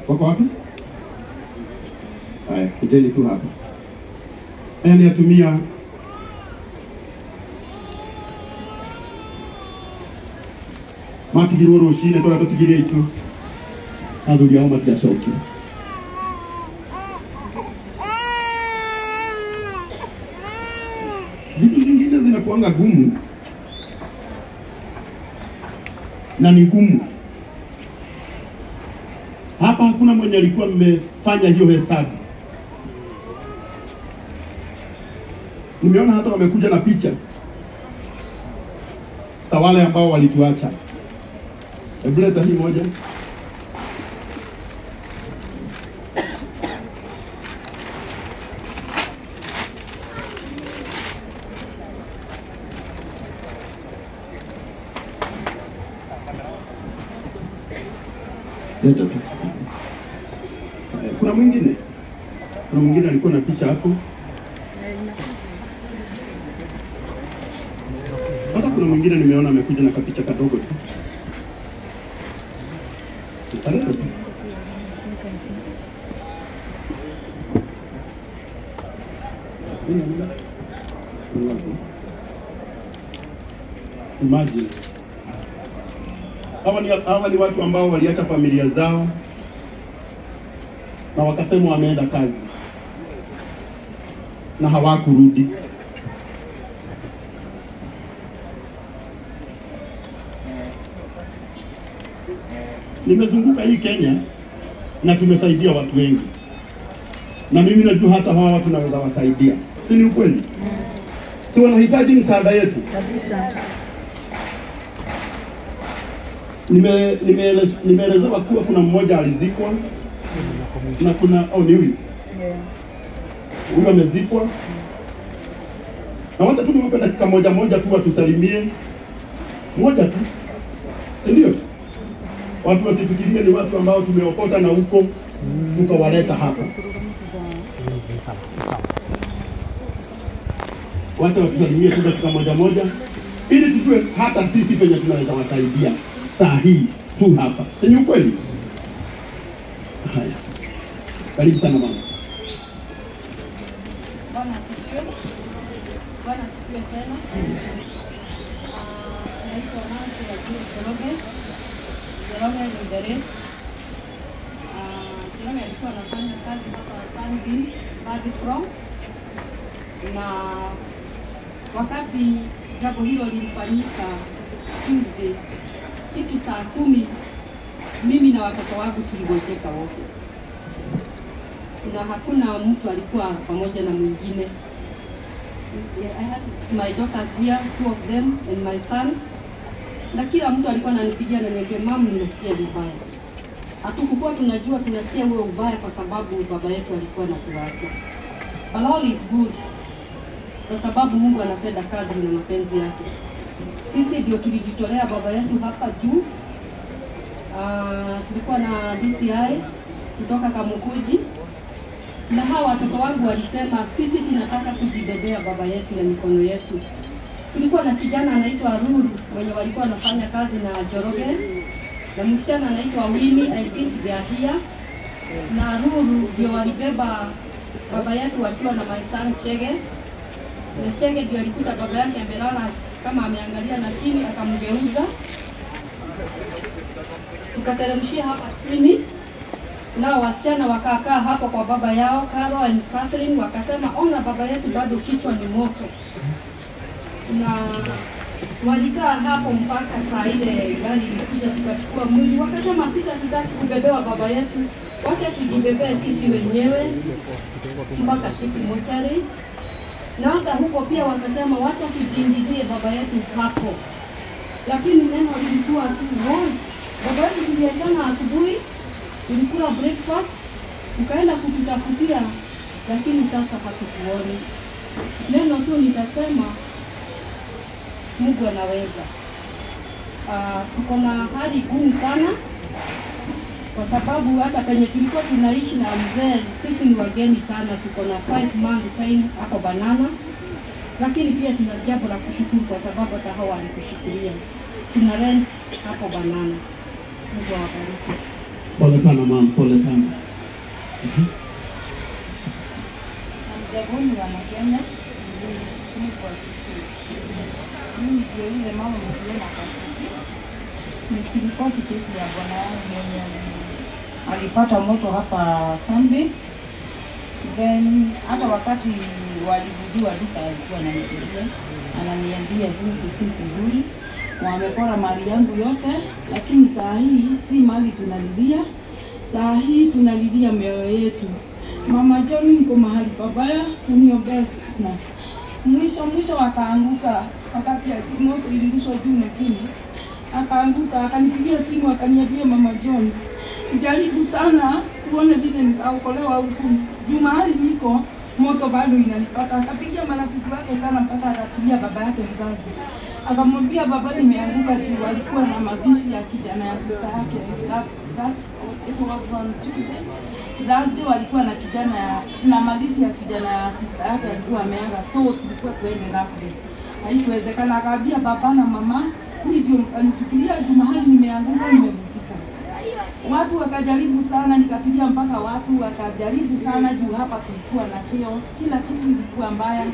Wako wapi? Haya, kujeni tu hapa. Haya ni atumia matigirwo rucine twa tutigire itu. Athuri ao matigacokia. Vitu zingine zinakuanga gumu na ni gumu. Hapa hakuna mwenye alikuwa mmefanya hiyo hesabu. Nimeona hata wamekuja na picha za wale ambao walituacha. Hebu leta hii moja. Leta tu. Kuna mwingine alikuwa na picha hapo. Hata kuna mwingine nimeona amekuja na kapicha kadogo tu. Imagine. Hawa ni watu ambao waliacha familia zao na wakasema wameenda kazi na hawakurudi. Nimezunguka hii Kenya na tumesaidia watu wengi. Na mimi najua hata hawa watu naweza wasaidia. Si ni ukweli? Si wanahitaji msaada yetu. Kabisa. Nimeelezewa kuwa kuna mmoja alizikwa na kuna ni huyu. Huyu amezikwa. Na wacha tu niwape dakika moja tu watusalimie. Moja tu. Si ndio? Watu wasifikirie ni watu ambao tumeokota na huko tukawaleta hapa. Wacha watusalimie tu dakika moja ili tujue hata sisi penye tunaweza wasaidia saa hii tu hapa. Si ukweli? Haya. Karibu sana mama. Bwana asifiwe. Bwana asifiwe tena. Naitwa Nancy Njoroge. Njoroge ni Ndere. Njoroge alikuwa anafanya kazi hapa Sunbeam, Badi From. Na wakati jambo hilo lilifanyika Tuesday, kitu saa 10, mimi na watoto wangu tuligojeka wote. Na hakuna mtu alikuwa pamoja na mwingine. I had my daughters here, 2 of them and my son. Na kila mtu alikuwa ananipigia na niambia, mama, nimesikia vibaya. Hatukuwa tunajua tunasikia huo ubaya kwa sababu baba yetu alikuwa anatuacha. But all is good. Kwa sababu Mungu anatenda kadri na mapenzi yake. Sisi ndio tulijitolea baba yetu hapa juu. Tulikuwa na DCI kutoka Kamukuji. Na hawa watoto wangu walisema sisi tunataka kujibebea baba yetu na mikono yetu. Tulikuwa na kijana anaitwa Ruru mwenye walikuwa wanafanya kazi na Njoroge. Na msichana anaitwa Winnie, I think they are here. Na Ruru ndio walibeba baba yetu wakiwa na my son Chege. Na Chege ndio alikuta baba yake amelala kama ameangalia na chini, akamgeuza. Tukateremshia hapa chini. Nao wasichana wakakaa hapo kwa baba yao, Carol and Catherine, wakasema ona baba yetu bado kichwa ni moto. Na walikaa hapo mpaka saa ile gari ilikuja tukachukua mwili. Wakasema sitaki kubebewa baba yetu, wacha tujibebee sisi wenyewe mpaka siku mochari. Na hata huko pia wakasema wacha tujiingizie baba yetu hapo. Lakini neno lilikuwa tu woi. Baba yetu tuliachana asubuhi, tulikula breakfast, tukaenda kututafutia, lakini sasa hatukuoni. Neno tu nitasema Mungu anaweza. Tuko na hali gumu sana kwa sababu hata penye tulikuwa tunaishi na mzee, sisi ni wageni sana. Tuko na 5 months time hapo Banana, lakini pia tuna jambo la kushukuru kwa sababu hata hao walitushikilia. Tuna rent hapo Banana. Mungu awabariki. Pole sana mama, pole sana. Mjagoni wana Kenya. Mimi ndio yule mama mliona kasisi. Nikiripoti kesi ya bwana yangu mwenye alipata moto hapa Sunday. Then hata wakati walivujiwa duka alikuwa ananiambia jinsi si vizuri. Wamepora mali yangu yote, lakini saa hii si mali tunalilia. Saa hii tunalilia mioyo yetu. Mama John niko mahali pabaya, uniombee sana. Mwisho akaanguka wakati moto ilirushwa juu na chini. Akaanguka, akanipigia simu akaniambia Mama John, jaribu sana tuone vile nitaokolewa huku. Mahali niko moto bado inanipata. Akapigia marafiki wake sana mpaka akapigia baba yake mzazi. Akamwambia baba nimeanguka juu, alikuwa na mazishi ya kijana ya sister yake. It was on Tuesday. Thursday walikuwa na kijana na mazishi ya kijana ya sister yake alikuwa ameaga, so tulikuwa tuende Thursday. Haikuwezekana, akaambia baba na mama, mimi ndio mkanishikilia juu mahali nimeanguka nimevutika. Watu wakajaribu sana, nikapigia mpaka watu wakajaribu sana juu hapa tulikuwa na chaos, kila kitu ilikuwa mbaya.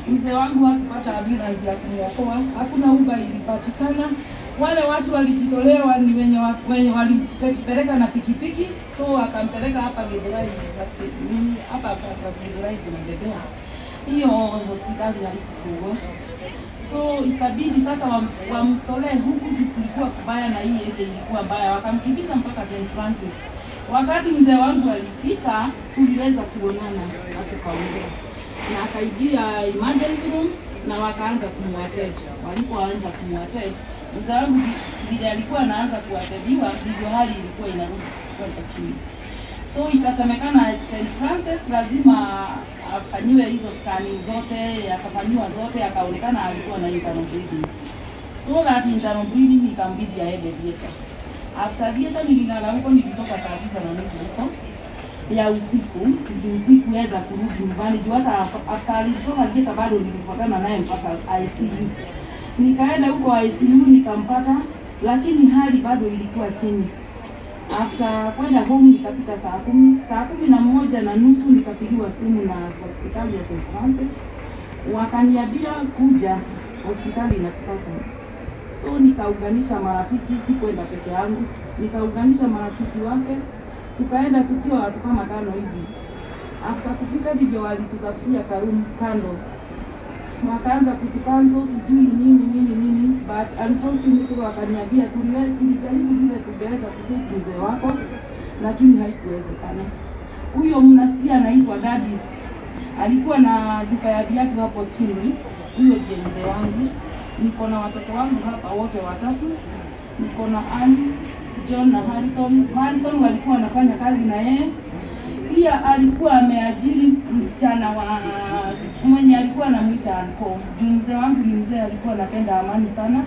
Mzee wangu hakupata ambulance ya kumwokoa, hakuna Uber ilipatikana. Wale watu walijitolewa ni wenye walipeleka na pikipiki, so akampeleka hapa Githurai hapa Githurai zinabebea. Hiyo hospitali haikufungwa. So ikabidi sasa wamtolee huku, tulikuwa kubaya na hii ile ilikuwa mbaya, wakamkimbiza mpaka St. Francis. Wakati mzee wangu alifika, tuliweza kuonana na tukaongea. Na akaingia emergency room na wakaanza kumwattend. Walipoanza kumwattend, mzee wangu vile alikuwa anaanza kuattendiwa, ndivyo hali ilikuwa inarudi kwenda chini. So ikasemekana St. Francis lazima afanyiwe hizo scanning zote, akafanyiwa zote, akaonekana alikuwa na internal bleeding. So that internal bleeding ikambidi aende theater. After theater nililala huko, nilitoka saa 9:30 huko ya usiku, sikuweza kurudi nyumbani juu hata after alitoka theater bado nilipatana naye mpaka ICU. Nikaenda huko ICU nikampata, lakini hali bado ilikuwa chini. After kwenda home nikafika saa 11:30 nikapigiwa simu na hospitali ya St. Francis. Wakaniambia kuja hospitali inataka. So nikaunganisha marafiki, sikwenda peke yangu. Nikaunganisha marafiki wake. Tukaenda tukiwa watu kama 5 hivi. After kufika ndivyo walitutafutia karumu kando. Wakaanza kutukanzo sijui nini, but unfortunately wakaniambia tulijaribu vile tungeweza kusaidia mzee wako, lakini haikuwezekana. Huyo mnasikia anaitwa Dadis, alikuwa na duka ya viatu hapo chini. Huyo ndiye mzee wangu. Niko na watoto wangu hapa wote watatu. Niko na Ann, John na Harrison. Harrison walikuwa wanafanya kazi na yeye. Pia alikuwa ameajiri msichana wa mwenye alikuwa anamuita Anko. Mzee wangu ni mzee alikuwa anapenda amani sana.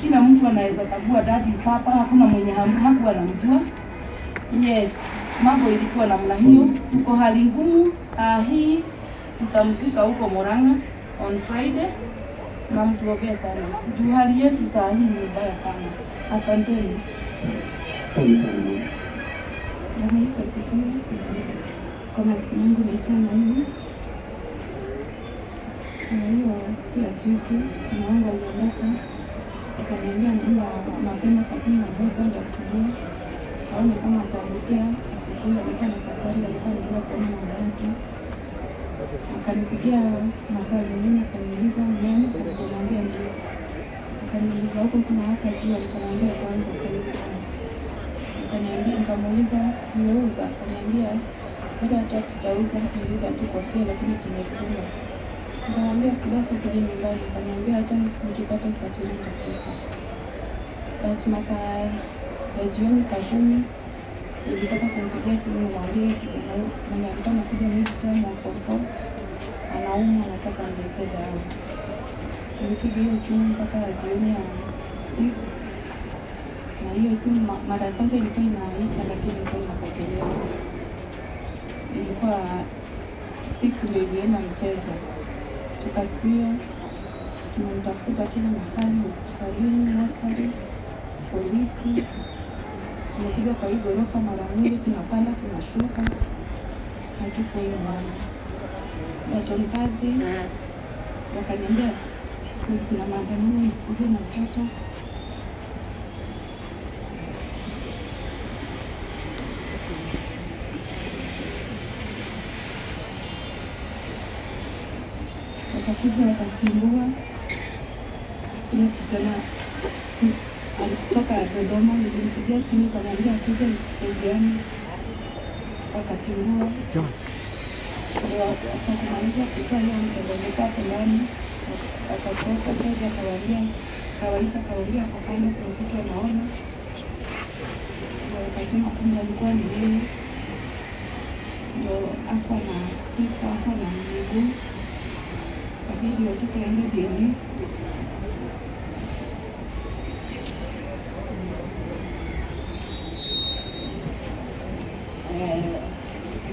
Kila mtu anaweza kagua Dadis hapa, hakuna mwenye hakuwa anamjua. Yes, mambo ilikuwa namna hiyo. Tuko hali ngumu. Saa hii tutamzika huko Murang'a on Friday. Na mtuombee sana. Juu hali yetu saa hii ni mbaya sana. Asanteni. Pole sana. Yesu asifiwe. Kwa maana Mungu ni tena hivi. Na hiyo siku ya Tuesday naomba uondoke. Akaniambia nenda mapema saa 11 ndio kuja. Aone kama ataamkia asubuhi, alikuwa na safari, alikuwa anaenda kuona mama yake. Akanipigia masaa mengine akaniuliza mimi, akaniambia ndio. Akaniuliza huko kuna haka juu, akaniambia kwanza kanisa. Akaniambia, nikamuuliza nimeuza, akaniambia bado hata tutauza, tuuza tu kofia lakini tumefunga. Nikamwambia basi tuje nyumbani, akaniambia hata nikipata usafiri nitakuja. Basi masaa ya jioni saa 10 nilitaka kumpigia simu nimwambie kijana mwenye alikuwa anakuja midterm wa form 4 anaumwa, anataka niletee dawa. Nilipiga hiyo simu mpaka jioni ya 6. Na hiyo simu mara ya kwanza ilikuwa inaita lakini ilikuwa inapokelewa. Ilikuwa 6 ndio ilienda mchezo. Tukasikia tunamtafuta kila mahali, hospitalini, hospitali, polisi. Tumekuja kwa hii ghorofa mara nyingi, tunapanda tunashuka, hatuko hiyo mahali. Wafanyakazi wakaniambia kuna maandamano nisikuja na mtoto. Wakakuja wakasimbua. Kuna kijana alikutoka Dodoma, nilimpigia simu kaniambia kuja nisaidiane. Wakatimbua. Ndio akamaliza kutoa hiyo mtendeka fulani. Akatoka sasa kawaida kwa kando kuna kitu anaona. Wakasema kumbe alikuwa ni yeye. Ndio hapa na kichwa hapa na miguu. Kabidi watoke waende DNA.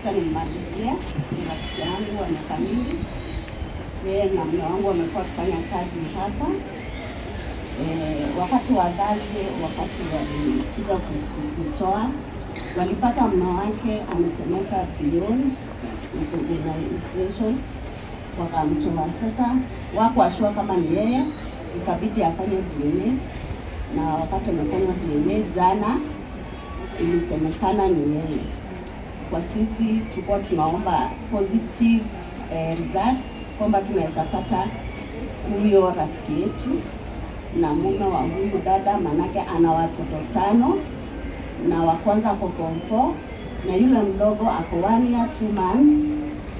Sasa nimalizia rafiki yangu wa miaka mingi. Yeye na mume wangu wamekuwa kufanya kazi hapa. Wakati wa kazi, wakati walikuja kutoa, walipata mume wake amechomeka bilioni organization, wakamtoa. Sasa wako ashua kama ni yeye, ikabidi afanye DNA, na wakati amefanya DNA jana ilisemekana ni yeye. Kwa sisi tulikuwa tunaomba positive results kwamba tunaweza pata huyo rafiki yetu na mume wa huyu dada, manake ana watoto 5 na wa kwanza ako form 4 na yule mdogo ako 1 year 2 months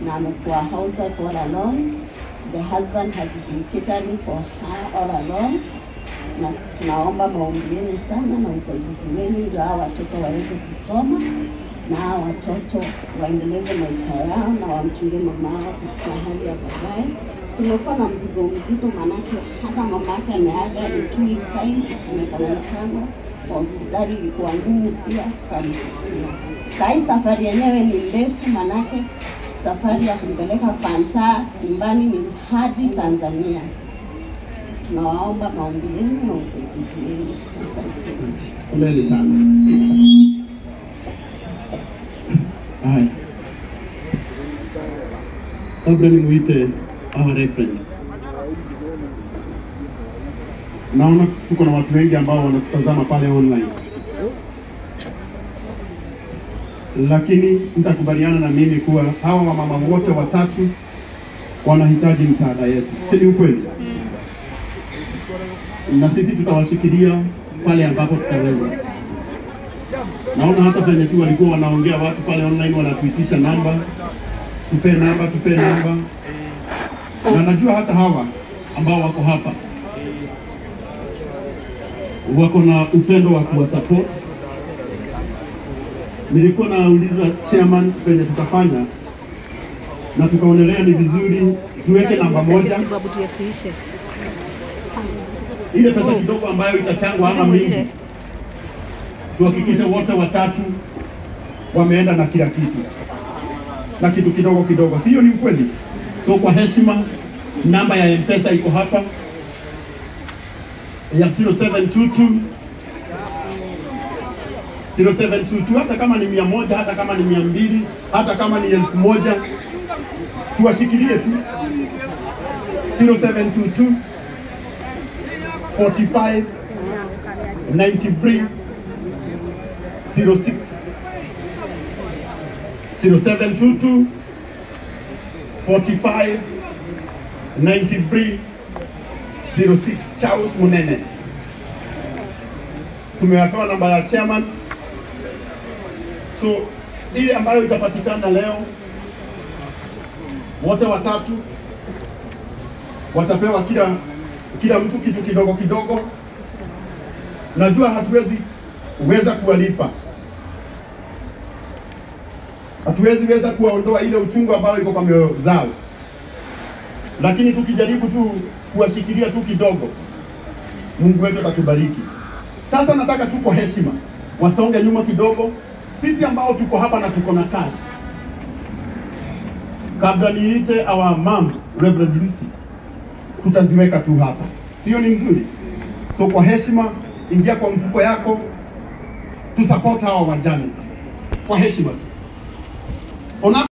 na amekuwa housewife all along. The husband has been catering for her all along. Na tunaomba maombi yenu sana na usaidizi wenu ndio hao watoto waweze kusoma na hao watoto waendeleze maisha yao na wamchunge mama wao katika hali ya baadaye. Tumekuwa na mzigo mzito, manake hata mama yake ameaga in 2 weeks time, tumefanya mchango kwa hospitali, ilikuwa ngumu pia kumfikia. Sasa safari yenyewe ni ndefu, manake safari ya kumpeleka Fanta nyumbani ni hadi Tanzania. Tunawaomba maombi yenu na usaidizi wenu. Asante. Asante sana. Haya. Kabla nimuite our referee. Naona tuko na watu wengi ambao wanatutazama pale online. Lakini nitakubaliana na mimi kuwa hawa mama wote watatu wanahitaji msaada yetu. Si ni ukweli? Na sisi tutawashikilia pale ambapo tutaweza. Naona hata penye tu walikuwa wanaongea watu pale online wanatuitisha namba. Tupe namba. Na najua hata hawa ambao wako hapa wako na upendo wa kuwasupport. Nilikuwa nauliza chairman penye tutafanya na tukaonelea ni vizuri tuweke namba moja. Ile pesa kidogo ambayo itachangwa ama mingi, tuhakikishe wote watatu wameenda na kila kitu. Na kitu kidogo. Sio ni ukweli? So kwa heshima, namba ya M-Pesa iko hapa ya 0722 hata kama ni 100, hata kama ni 200, hata kama ni 1000, tuwashikilie tu 0722 45 93 06 0722 45 93 06. Charles Munene. Tumewapewa namba ya chairman. So ile ambayo itapatikana leo, wote watatu watapewa kila mtu kitu kidogo. Najua hatuwezi kuwalipa. Hatuwezi kuwaondoa ile uchungu ambao iko kwa mioyo zao. Lakini tukijaribu tu kuwashikilia tu kidogo, Mungu wetu atatubariki. Sasa nataka tu kwa heshima wasonge nyuma kidogo. Sisi ambao tuko hapa na tuko na kazi. Kabla niite our mom Reverend Lucy, tutaziweka tu hapa. Sio ni mzuri? So kwa heshima, ingia kwa mfuko yako, tu support hawa wajane kwa heshima tu. Ona